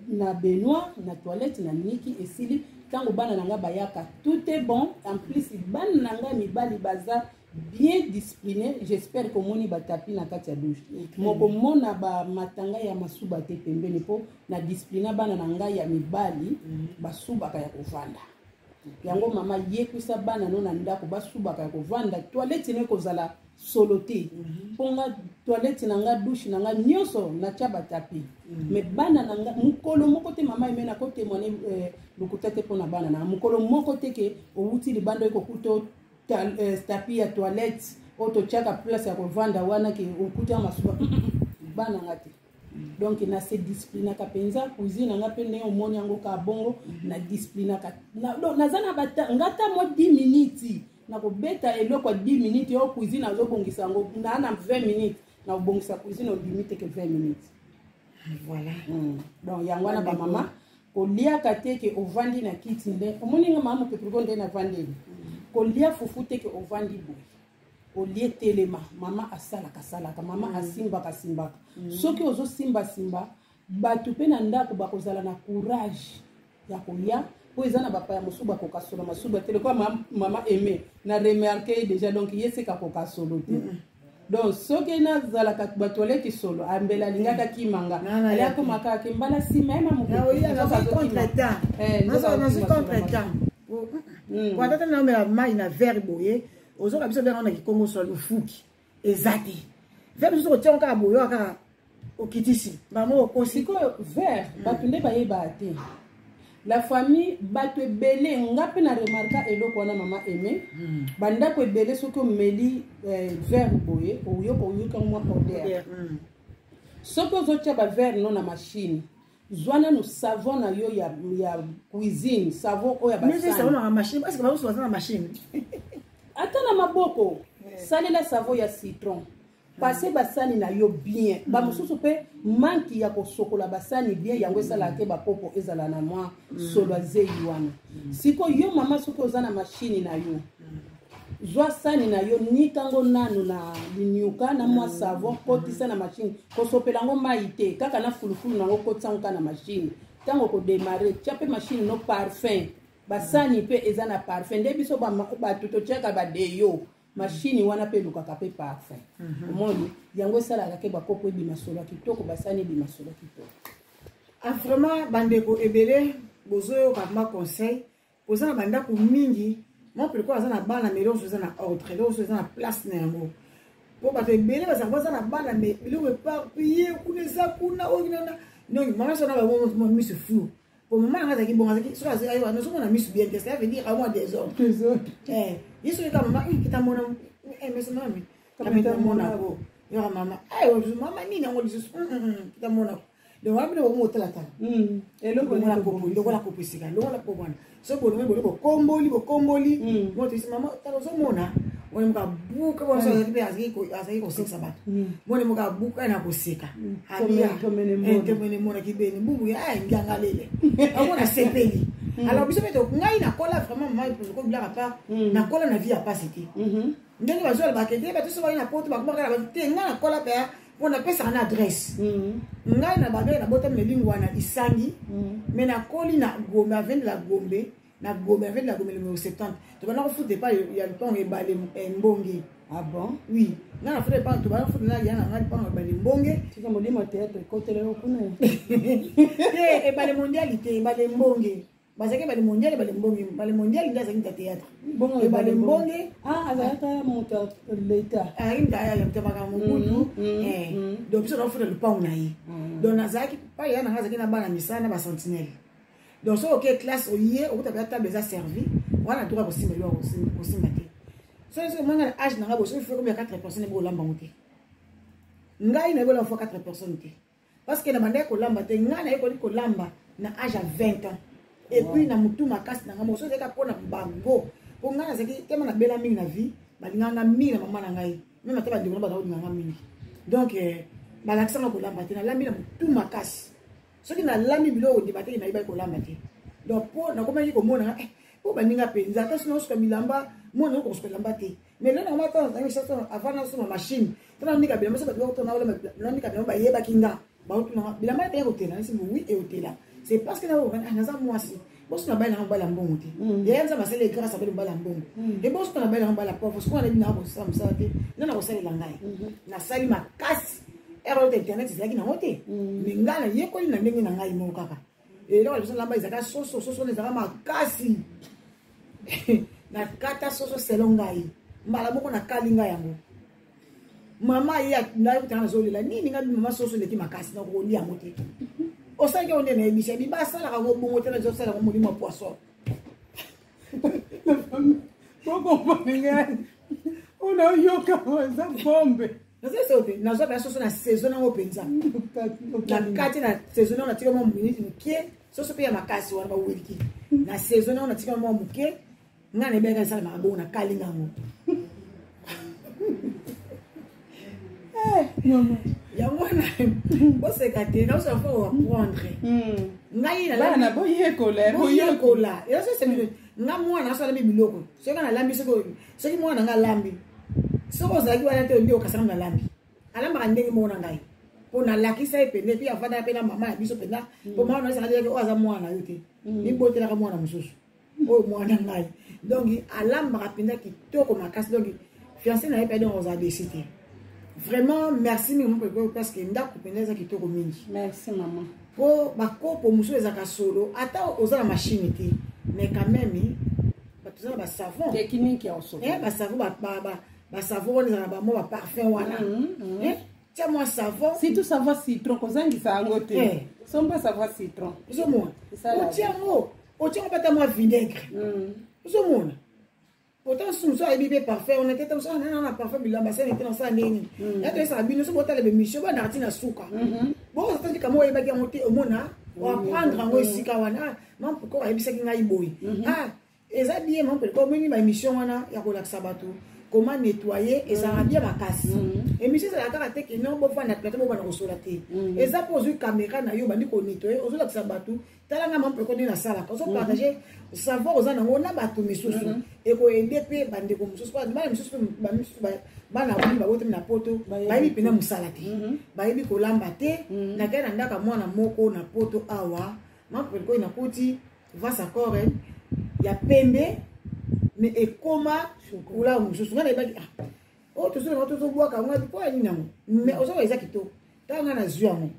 na baignoire na toilette na niki esili ntango bana na nga bayaka tout est bon en plus bana na nga mibali baza bien discipliné j'espère komoni batapi na kati ya douche mokomona bamatanga ya masuba te pembeni mpo na disciplina bana na nga ya mibali basubaka ya kovanda yango mama yekwisa bana no na ndako basubaka ya kovanda toilette ne kozala solo te mponga toilette na nga douche na nga nyonso natia batapi mais bana na nga mokolo moko te mama emena kotémoine lokuta te mpona bana na nga mokolo moko te ke owuti libanda ekokuta tapi ya toilette oyo totiaka place ya kovanda wana ke okuta masuba bana nga te donc na se disciplinaka mpenza cuisine na nga mpe ndenge omoni yango ka bongo na disciplinaka naza na ngata mwa 10 minutes nakobeta eloko ya 10 minutes oyo cuisine azobongisa yango naa na 20 minutes na obongisa cuisine olimite ke 20 minutes voilà donc yango wana bamama koliaka te ke ovandi na kiti nde omoninga mama mopepeliko nde navandeli kolia fufu te ke ovandi boye olie telema mama asalaka mama asimbaka soki ozosimbasimba bato mpe na ndako bakozala na courage ya kolia po eza na bapaya mosusu bakokasola masuba te lekwa mama aimé na remarke déjà donc ye seka kokasolo te donc soki nazalaka bato aleki solo ambela alingaka kimanga ali akomaka ke mbala nsima ye mamokontretemps watata naomela mai na verre boye ozoka biso ndenge onaki kongo solo ofuki eza te verre biso kotiango kaka boye kaka okitisi bango okosi sikoyo verre bato nde bayeba te la famille bato ebele nga mpe na remarka eloko wana mama aimé bandako ebele soki omeli verre boye oyoka mwa odeur soki ozotia baverre no na machine zwa nanu savon na yo ya cuisine savon oyo ya basani ata na maboko salela savon ya citron pase basani na yo bien bamosusu mpe manki ya kosokola basani bien yango esalaka te bapopo ezala na mwa solo azei wana siko yo mama soki oza na mashini na yo zwa sani na yo nikango nanu na liniuka na mwa savon kotisa na mashine kosopela yango mai te kaka na fulufulu nango kotisango ka na mashine ntango kodemare tia mpe mashine no parfum basani mpe eza na parfum nde biso bato totiaka badeyo machine wana pe lukaka pe parfum omoni yango esalaka ke bakopo ebima solo kitoko basani ebima solo kitoko vraiment bandeko ebele bozoyoka ma conseil oza na bandako mingi moi pourquoi aza na bana mais loso eza na ordre loso eza na place na yango po bato ebele bazaka baza na bana mais biloko eparpille kuna eza kuna okinana donc mama sona ba misu flou pour maman nga zaki bon zaki so azaki ayo no so na misu bien que ça veut dire à moi des autres yesu eka mama kita mona mais mami kita mona ko yo mama ayo mama nini ngo disu kita mona le wapi le mo tala tala eloko na ko lo la ko pisika lo la ko bwana so bo bo komboli mo tisi mama talo so mona wona mga buka wona so zaki azaki ko seksa bat wona mga buka na ko seka abia temene mona kibeni bubu ya ngangalele amona sepeli alors biso beto ngai na kola vraiment mai pour ko bila pa na kola na vie a pasité ndenge bazo ba kete ba tuso ba na porte ba komaka ba te nga na kola pe on a pesa na adresse ngai na bagay na bota melingo wana isangi mais na koli na gombe avec la gombe na gombe avec la gombe numéro 70 to ba na ko foute pas il y a le temps et balé mbongi ah bon oui na foute pas to ba foute na ya na pas balé mbongi tu comme dit mon théâtre côté là kuna et balé mondialité balé mbongi bazake balé mondial balé mbongi balé mondial nda zaki théâtre bon et balé mbongi azaka monta l'état inda ya mtaka mungu donc biso na foute le pas na yi donc nazaki pa ya na ngazaki na bana misana ba sentinelle donc so ok classe oye okutaka table za servi wana droit ko simela ko simate so manga âge na ngabo so fait combien 4 personnes bo lamba moté ngai na bola fois 4 personnes te parce que na banda ko lamba te ngana ko lamba na âge à 20 ans et puis na mutu makasi na ngamo so zeka pona bango po ngana zaki tema na bela mingi na vie balinganga mingi na mama na ngai même ata ba ndeko ba nganga mingi donc balakisa na ko lamba te na lambi na mutu makasi soki na lambi biloko ndibate na iba ko lamba te donc po na komaki ko mona po baninga penza ta sino soka milamba mona ko soka lamba te mais là na mata na ngi sasa avant na so machine tana nika bilamba so ba ko na wala na nika bilamba yeba kinga ba to na bilamba te ko tena c'est oui et hôtel c'est parce que na on a za moi si boss na ba na ba la mbongo te yenza basele grâce à ba la mbongo et boss na ba la mbala pauvre so na bina ko samsa te na ko sale la ngai na sali makasi erreur internet c'est là qui na moté mais ngana yekoli na ndenge na ngai mo kaka et là les lamba izaka soso les zaka makasi na kata soso selon ngai mbala moko na kalinga yango mama ya na kutana zolela nini ngabi mama soso leki makasi na ko lia moté o sa ke onde na ebisa bi ba sala ka go bongo tena zo sala ko molimo poisson poko mpenga ona yoka za bombe nazo ba soso na saison na openza na kati na saison na tika mo minute mukie soso pe ya makasi wana ba wiki na saison na tika mo mukie ngane be ka sala mabo na kalinga mo ya mwana bose kate na so fa apprendre ngai na na boye kola ya so se nga mwana so la biloko so kana lambi so ki mwana nga lambi soko zaki wana te ndio kasana na lambi alamba ndenge mona ngai pona lakisa epende pi afada pe na mama ya biso penda po mama na sala ke oza mwana yote ni botela ka mwana mususu o mwana ngai donc alamba kapenda kitoko makasi donc fiancé na epende oza décider vraiment merci mingi parce que ndako peneza kitoko mingi. Merci maman. Po bakopo musu ezaka solo ata oza na machine te mais quand même batuzana ba savon technique ya osolo. Ba savon ba savon ezana ba mo ba parfum wana. Tiens moi savon. Si tout savon citron kozangi sa ngote. Somba savon citron. Zomona. O tiens pas ta moi vinaigre. Zomona. Pourtant sous ça bébé parfait on était comme ça on a parfait bilamba ça était dans ça nini. Ya to ça bino so botale be mission ba na tina suka. Bon ça dit kamo yeba ki monter au mona on prendre ngo sika wana mam pourquoi ayebisa ki ngai boy. Eza bien mam pourquoi moni ba mission wana ya ko laksa bato comment nettoyer et ça rend bien ma casse. Et monsieur ça la caractère que non bon na plateau bon na osolaté. Eza poser caméra na yo bandi ko nettoyer ozo laksa bato talanga mam pourquoi na sala ko so partager savoir aux ana on a bato misusu et ko aider pe bande ko misusu pas ba misusu ba misusu ba na ba bote na poto ba yebi pena musala te ba yebi ko lamba te na kana ndaka mwana moko na poto awa mam pourquoi na koti va sa corps ya pembe mais ekoma kula misusu ngana ibaki to so boka ngwa po ani namo mais ozo eza kito tanga na zua mo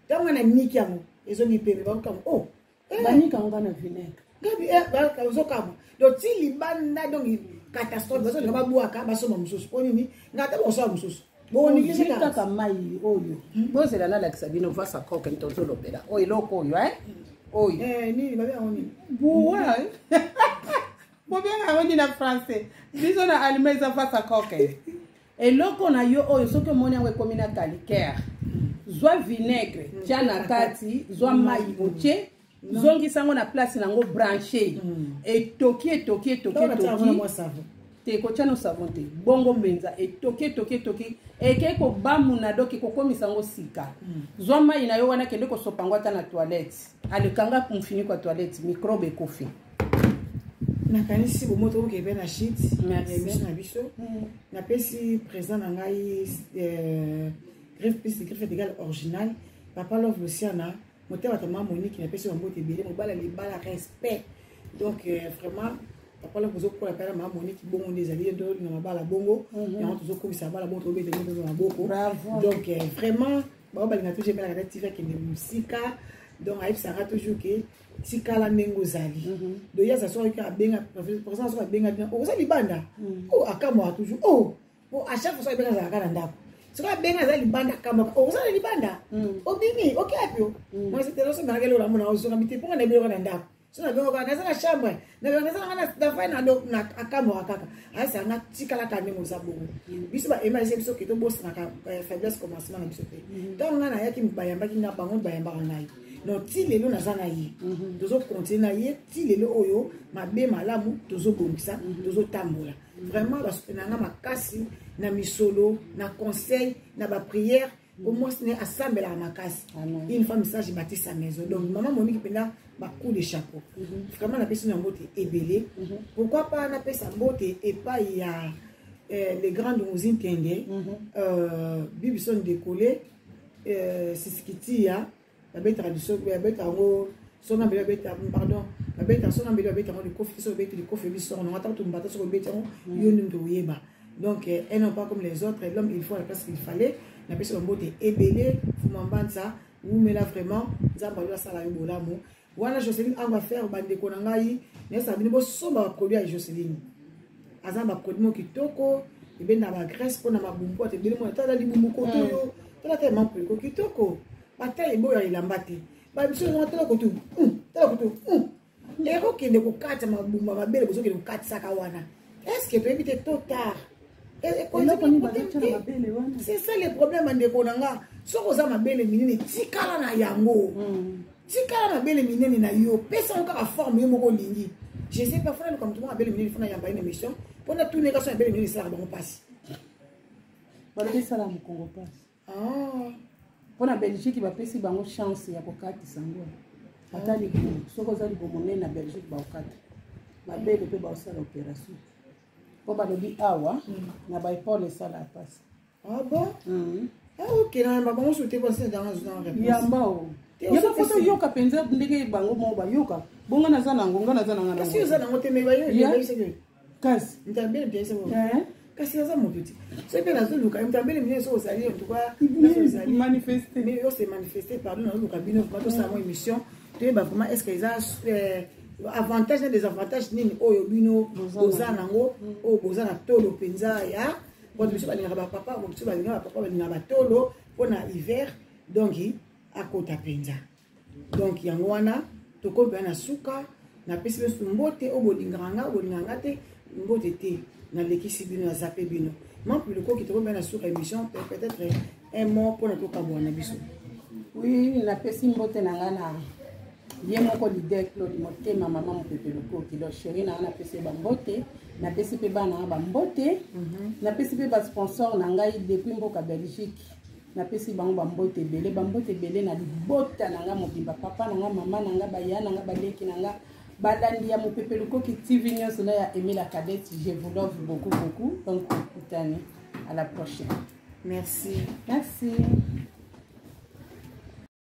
tanga na niki amo ezo ni pembe ba ko banika ngana vinaigre gabi ba ozo kama do ti libanda donc catastrophe bazo ngaba buaka baso misusu poni ni ngata boso misusu boni kisa kaka mai oyo boze la la kisabino va sa koke ntozo lobela oyo loko oyo oyo nini babe oni buwa Bon bien on dit en français. Disons na allemand ça va sa coque. Et loko na yo oyo soki moni ngwe komi na calcaire. Zwa vinaigre, tia na kati, zwa mai otie, zongi sango na place nango branché. Et toki. Te ko tia no savon te. Bongo mbenza et toki. Et ke ko bamu na doki ko komi sango sika. Zwa mai na yo wana kende ko sopangwa ta na toilette. Ale kanga kumfini kwa toilette, microbe kofi. Nakanisi bomoto ko kebe na shit merci na biso na pesi présent na ngai greffe égal original papa love Luciana motema ta maman Monique na pesi bomoto ebele mobala libala respect donc vraiment papa love zo ko la pela maman Monique bongo ndezali ndo na mabala bongo ya on zo ko bisa bala bongo bete ndo na boko donc vraiment ba balinga toujours bela ka tiva ke musika donc aïe ça toujours que si kala nengo zali do ya ça soit ka benga professeur so benga bien o ça libanda o akamo toujours à chaque fois benga za kana ndako so ka benga za libanda kama o ça libanda o bimi o kapio moi c'était là so na ngelo la mona o so kamite ponga na bilo kana ndako so na benga kana za chambre na kana da fina do na akamo akaka aïe ça na tikala ka nengo za bongo biso ba ema biso ke to boss na ka faiblesse commencement na biso te donc ngana ya ki bayamba ki na bango bayamba ngai non ti lelo nazana yi tozo continuer yi ti lelo oyo mabe malamu tozo bongisa tozo tambola vraiment parce que nanga makasi na misolo na conseil na ba prière au moins c'est assemble la makasi une femme message bâtir sa maison donc maman Monique pena ba coup de chapeau vraiment na pesi na mbote ebele pourquoi pas na pesa mbote et pas il y a les grandes usines tende bibison décollé c'est ce qui ya la bête tradition la bête en son ambele bête pardon la bête en son ambele bête en le coffre sur bête le coffre bi son on attend tout battre sur bête en yonim to yeba donc elles n'ont pas comme les autres l'homme il faut la place qu'il fallait la personne beauté ebelé fumambanza ou mais là vraiment nzamba la sala yobola mo wana Jocelyne on va faire bande ko ngai ne sabini bo somba produit à Jocelyne azamba produit kitoko ebenda ba graisse pour na mabumbu atebele mo tala libumbu ko to yo tala tellement pour ko kitoko bataille boya ilambate ba biso no tala ko tu et ko kende ko kata mabumba mabele bozo kende ko kata saka wana est-ce que peut éviter trop tard c'est ça le problème ande ko nanga soko za mabele minene tikala na yango tikala mabele minene na yo pesa encore forme yo moko lingi je sais pas faire comme tout le monde mabele minene fona yamba une émission pour tout neka so mabele minene ça ba mo passe balo pesa la mu Congo passe pour la Belgique ba pesi bango chance ya kokati sango atali soko za libomone na Belgique ba okati mabele pe ba osala opération ko ba lobi awa na ba ipole sala passe bon ok na ba bango soute ko c'est dans un yamba o yaba foto yoka penza ndenge bango mo ba yoka bonga na zana ngonga na zana ngana kasi za na ngote me ba yo kasi kasi ntabele bien c'est bon kasi aza moto ti so mpe nazoluka motambele mine so ozali en tout cas manifester mais yo se manifester pardon nazoluka bino vraiment tosala mo émission toyeba vraiment est ce que eza avantage na désavantage nini oyo bino boza nango oyo boza na tolo mpenza ya bato biso balingaka bapapa biso balingaka bapapa balingaka batolo mpona hiver donc akota mpenza donc yango wana tokompena na suka napesi biso mbote oyo bolingaka te mbote te nalekisi bino nazape bino mample lokoki tokompena na suka émission peut-être un mot mpona tokabwana na biso. Oui, napesi mbote na nga na ye moko leader Claude Motema mama mopepe lokoki donc chéri na nga napesi bambote napesi mpe bana nga bambote napesi mpe basponsor na ngai depuis mboka Belgique napesi bango bambote ebele na libota na nga mobimba papa na nga mama na nga baya na nga baleki na nga balandi ya mopepe lokoki TV nyonso na ya Emile la Cadette. Je vous love beaucoup donc écoutez, à la prochaine. Merci. Merci.